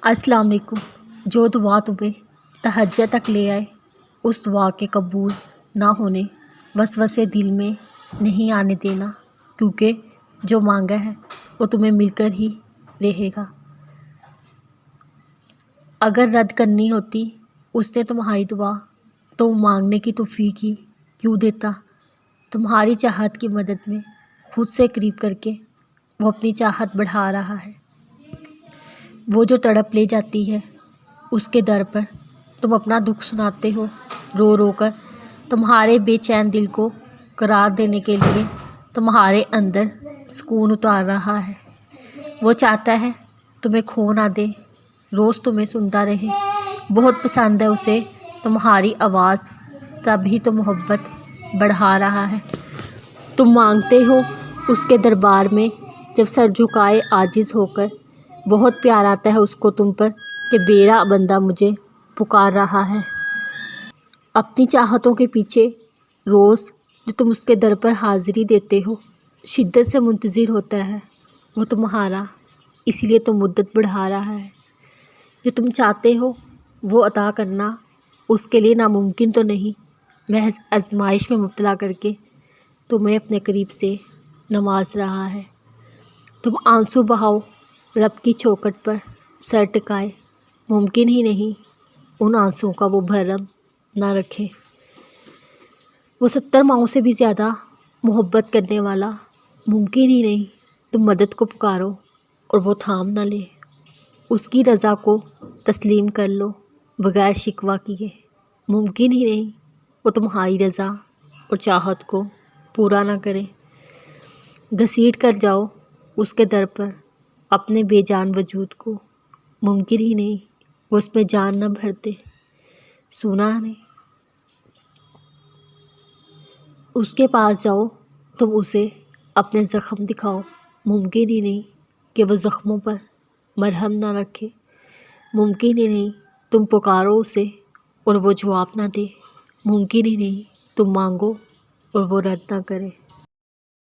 السلام علیکم۔ جو دعا تمہیں تہجد تک لے آئے، اس دعا کے قبول نہ ہونے وسوسے دل میں نہیں آنے دینا، کیونکہ جو مانگا ہے وہ تمہیں مل کر ہی رہے گا۔ اگر رد کرنی ہوتی اس نے تمہاری دعا تو مانگنے کی توفیق ہی کیوں دیتا۔ تمہاری چاہت کی مدد میں خود سے قریب کر کے وہ اپنی چاہت بڑھا رہا ہے۔ وہ جو تڑپ لے جاتی ہے اس کے در پر تم اپنا دکھ سناتے ہو، رو رو کر تمہارے بے چین دل کو قرار دینے کے لیے تمہارے اندر سکون اتار رہا ہے۔ وہ چاہتا ہے تمہیں کھو نہ دے، روز تمہیں سنتا رہے۔ بہت پسند ہے اسے تمہاری آواز، تب ہی تو محبت بڑھا رہا ہے۔ تم مانگتے ہو اس کے دربار میں جب سر جھکائے عاجز ہو کر، بہت پیار آتا ہے اس کو تم پر کہ میرا بندہ مجھے پکار رہا ہے۔ اپنی چاہتوں کے پیچھے روز جو تم اس کے در پر حاضری دیتے ہو، شدت سے منتظر ہوتا ہے وہ تمہارا، اسی لیے تو مدت بڑھا رہا ہے۔ جو تم چاہتے ہو وہ عطا کرنا اس کے لیے ناممکن تو نہیں، محض آزمائش میں مبتلا کر کے تمہیں اپنے قریب سے نواز رہا ہے۔ تم آنسو بہاؤ، رب کی چوکھٹ پر سر ٹکائے، ممکن ہی نہیں ان آنسوؤں کا وہ بھرم نہ رکھے۔ وہ 70 ماؤں سے بھی زیادہ محبت کرنے والا، ممکن ہی نہیں تم مدد کو پکارو اور وہ تھام نہ لے۔ اس کی رضا کو تسلیم کر لو بغیر شکوہ کیے، ممکن ہی نہیں وہ تمہاری رضا اور چاہت کو پورا نہ کرے۔ گھسیٹ کر جاؤ اس کے در پر اپنے بے جان وجود کو، ممکن ہی نہیں وہ اس میں جان نہ بھر دے۔ سنا نہیں، اس کے پاس جاؤ تم اسے اپنے زخم دکھاؤ، ممکن ہی نہیں کہ وہ زخموں پر مرہم نہ رکھے۔ ممکن ہی نہیں تم پکارو اسے اور وہ جواب نہ دے، ممکن ہی نہیں تم مانگو اور وہ رد نہ کرے۔